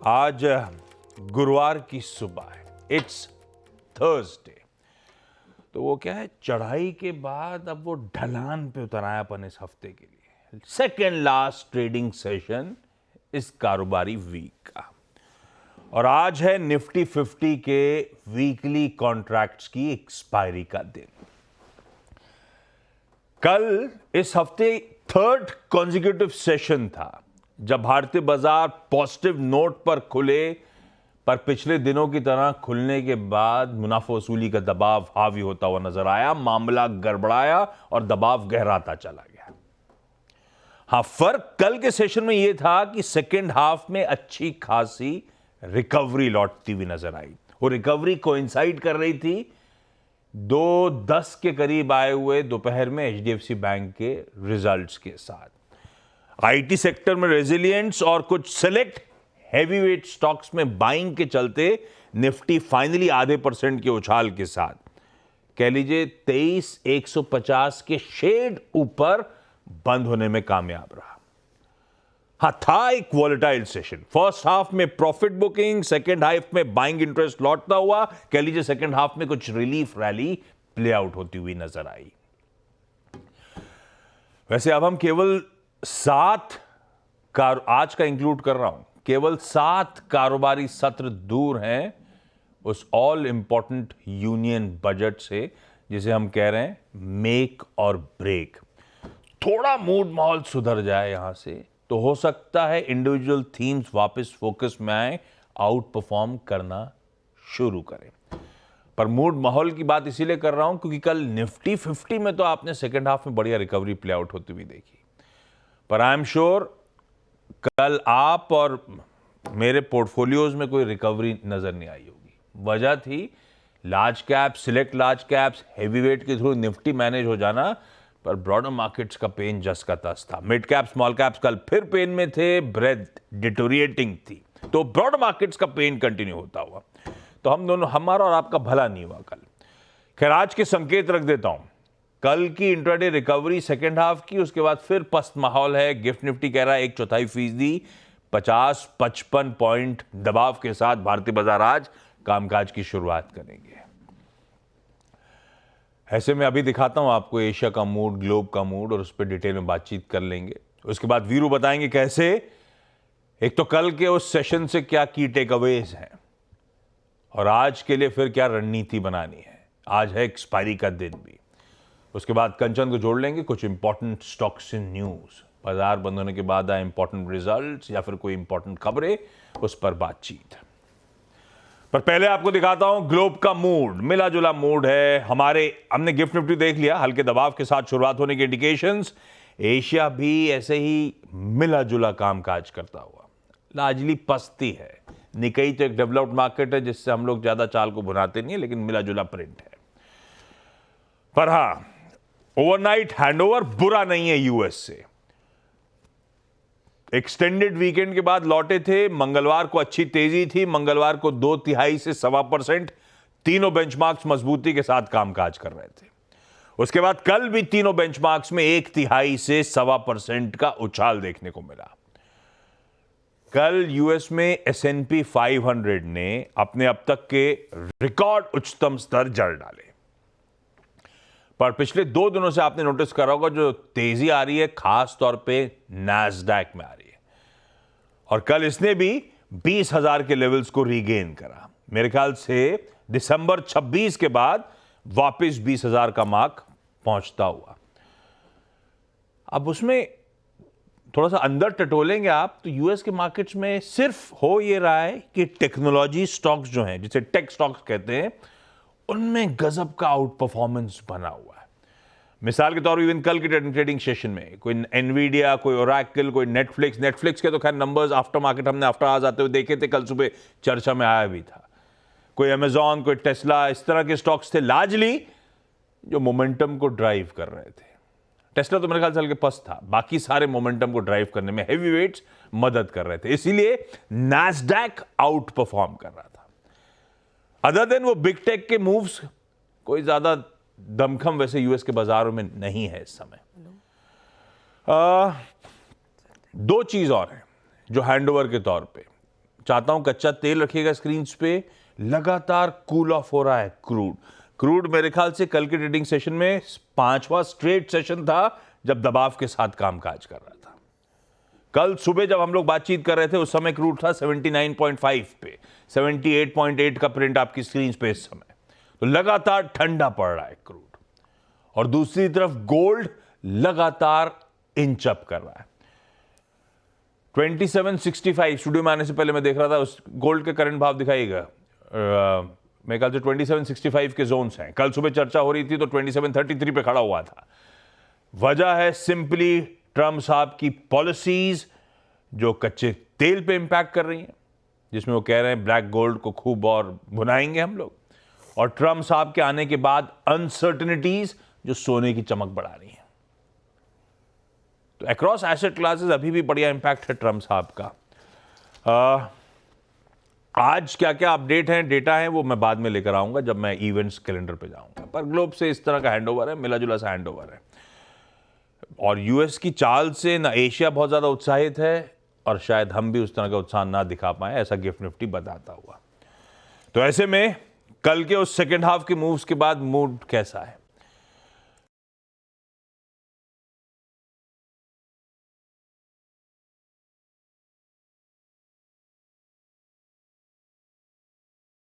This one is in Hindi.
आज गुरुवार की सुबह है, इट्स थर्सडे। तो वो क्या है, चढ़ाई के बाद अब वो ढलान पे उतर आया अपन इस हफ्ते के लिए। सेकेंड लास्ट ट्रेडिंग सेशन इस कारोबारी वीक का, और आज है निफ्टी 50 के वीकली कॉन्ट्रैक्ट्स की एक्सपायरी का दिन। कल इस हफ्ते थर्ड कॉन्जिक्यूटिव सेशन था जब भारतीय बाजार पॉजिटिव नोट पर खुले, पर पिछले दिनों की तरह खुलने के बाद मुनाफा वसूली का दबाव हावी होता हुआ नजर आया। मामला गड़बड़ाया और दबाव गहराता चला गया। हां, फर्क कल के सेशन में यह था कि सेकेंड हाफ में अच्छी खासी रिकवरी लौटती हुई नजर आई। वो रिकवरी कोइंसाइड कर रही थी 2:10 के करीब आए हुए दोपहर में एचडीएफसी बैंक के रिजल्ट्स के साथ। आईटी सेक्टर में रेजिलियंस और कुछ सेलेक्ट हैवीवेट स्टॉक्स में बाइंग के चलते निफ्टी फाइनली आधे % के उछाल के साथ, कह लीजिए 23,150 के शेड ऊपर बंद होने में कामयाब रहा। हां, था एक वॉलेटाइल सेशन। फर्स्ट हाफ में प्रॉफिट बुकिंग, सेकेंड हाफ में बाइंग इंटरेस्ट लौटता हुआ, कह लीजिए सेकेंड हाफ में कुछ रिलीफ रैली प्ले आउट होती हुई नजर आई। वैसे अब हम केवल 7 आज का इंक्लूड कर रहा हूं, केवल 7 कारोबारी सत्र दूर हैं उस ऑल इंपॉर्टेंट यूनियन बजट से जिसे हम कह रहे हैं मेक और ब्रेक। थोड़ा मूड माहौल सुधर जाए यहां से तो हो सकता है इंडिविजुअल थीम्स वापस फोकस में आए, आउट परफॉर्म करना शुरू करें। पर मूड माहौल की बात इसीलिए कर रहा हूं क्योंकि कल निफ्टी 50 में तो आपने सेकेंड हाफ में बढ़िया रिकवरी प्ले आउट होती हुई देखी, पर आई एम श्योर कल आप और मेरे पोर्टफोलियोज में कोई रिकवरी नजर नहीं आई होगी। वजह थी large cap, select large caps, heavyweight के थ्रू निफ्टी मैनेज हो जाना, पर ब्रॉडर मार्केट्स का पेन जस का तस था। मिड कैप, स्मॉल कैप्स कल फिर पेन में थे, ब्रेथ डिटोरिएटिंग थी, तो ब्रॉडर मार्केट्स का पेन कंटिन्यू होता हुआ, तो हम दोनों, हमारा और आपका भला नहीं हुआ कल। खैर, आज के संकेत रख देता हूं। कल की इंट्राडे रिकवरी सेकेंड हाफ की, उसके बाद फिर पस्त माहौल है। गिफ्ट निफ्टी कह रहा है 1/4% 50-55 पॉइंट दबाव के साथ भारतीय बाजार आज कामकाज की शुरुआत करेंगे। ऐसे में अभी दिखाता हूं आपको एशिया का मूड, ग्लोब का मूड, और उस पर डिटेल में बातचीत कर लेंगे। उसके बाद वीरू बताएंगे कैसे, एक तो कल के उस सेशन से क्या की टेक अवेज हैं और आज के लिए फिर क्या रणनीति बनानी है। आज है एक्सपायरी का दिन भी। उसके बाद कंचन को जोड़ लेंगे, कुछ इंपॉर्टेंट स्टॉक्स इन न्यूज, बाजार बंद होने के बाद आए इंपॉर्टेंट रिजल्ट्स या फिर कोई इंपॉर्टेंट खबरें, उस पर बातचीत। पर पहले आपको दिखाता हूं ग्लोब का मूड। मिला जुला मूड है। हमने गिफ्ट निफ्टी देख लिया, हल्के दबाव के साथ शुरुआत होने के इंडिकेशंस। एशिया भी ऐसे ही मिला जुला कामकाज करता हुआ, लार्जली पस्ती है। निकई तो एक डेवलप्ड मार्केट है जिससे हम लोग ज्यादा चाल को भुनाते नहीं है, लेकिन मिला जुला प्रिंट है। पर हां, ओवरनाइट हैंडओवर बुरा नहीं है यूएस से। एक्सटेंडेड वीकेंड के बाद लौटे थे। मंगलवार को अच्छी तेजी थी, मंगलवार को 2/3 से 1.25%, तीनों बेंचमार्क्स मजबूती के साथ कामकाज कर रहे थे। उसके बाद कल भी तीनों बेंचमार्क्स में 1/3 से 1.25% का उछाल देखने को मिला। कल यूएस में S&P 500 ने अपने अब तक के रिकॉर्ड उच्चतम स्तर जड़ डाले। पर पिछले 2 दिनों से आपने नोटिस करा होगा जो तेजी आ रही है, खास तौर पे नैस्डैक में आ रही है, और कल इसने भी 20,000 के लेवल्स को रीगेन करा। मेरे ख्याल से दिसंबर 26 के बाद वापस 20,000 का मार्क पहुंचता हुआ। अब उसमें थोड़ा सा अंदर टटोलेंगे आप तो यूएस के मार्केट्स में सिर्फ हो ये रहा है कि टेक्नोलॉजी स्टॉक्स जो हैं, जिसे टेक स्टॉक्स कहते हैं, उनमें गजब का आउट परफॉर्मेंस बना हुआ है। मिसाल के तौर पर इवन कल के ट्रेडिंग सेशन में कोई एनवीडिया, कोई ओरेकल, कोई नेटफ्लिक्स के तो खैर नंबर्स आफ्टर मार्केट हमने आफ्टर आवर्स आते हुए देखे थे, कल सुबह चर्चा में आया भी था। कोई अमेजॉन, कोई टेस्ला, इस तरह के स्टॉक्स थे लार्जली जो मोमेंटम को ड्राइव कर रहे थे। टेस्ला तो मेरे ख्याल से हल्के पस्त था, बाकी सारे मोमेंटम को ड्राइव करने में हेवीवेट्स मदद कर रहे थे, इसीलिए नैस्डैक आउट परफॉर्म कर रहा था। अदर देन वो बिग टेक के मूव्स, कोई ज्यादा दमखम वैसे यूएस के बाजारों में नहीं है इस समय। 2 चीज और है जो हैंडओवर के तौर पे चाहता हूं कच्चा तेल रखिएगा स्क्रीन पे। लगातार कूल ऑफ हो रहा है क्रूड मेरे ख्याल से कल के ट्रेडिंग सेशन में 5वां स्ट्रेट सेशन था जब दबाव के साथ कामकाज कर रहा था। कल सुबह जब हम लोग बातचीत कर रहे थे उस समय क्रूड था 79.5 पे, 78.8 का प्रिंट आपकी स्क्रीन पे इस समय। तो लगातार ठंडा पड़ रहा है क्रूड, और दूसरी तरफ गोल्ड लगातार इंच अप कर रहा है। 2765 स्टूडियो में आने से पहले मैं देख रहा था, उस गोल्ड के करंट भाव दिखाइएगा। मेरे ख्याल से 2765 के जोन्स हैं। कल सुबह चर्चा हो रही थी तो 2733 पे खड़ा हुआ था। वजह है सिंपली ट्रम्प साहब की पॉलिसीज जो कच्चे तेल पे इंपैक्ट कर रही हैं, जिसमें वो कह रहे हैं ब्लैक गोल्ड को खूब और भुनाएंगे हम लोग, और ट्रम्प साहब के आने के बाद अनसर्टेनिटीज जो सोने की चमक बढ़ा रही हैं। तो अक्रॉस एसेट क्लासेस अभी भी बढ़िया इंपैक्ट है ट्रम्प साहब का। आज क्या क्या अपडेट हैं, डेटा है, वो मैं बाद में लेकर आऊंगा जब मैं इवेंट्स कैलेंडर पे जाऊंगा। पर ग्लोब से इस तरह का हैंडओवर है, मिला जुला सा हैंडओवर है, और यूएस की चाल से ना एशिया बहुत ज्यादा उत्साहित है, और शायद हम भी उस तरह का उत्साह ना दिखा पाए, ऐसा गिफ्ट निफ्टी बताता हुआ। तो ऐसे में कल के उस सेकेंड हाफ के मूव्स के बाद मूड कैसा है?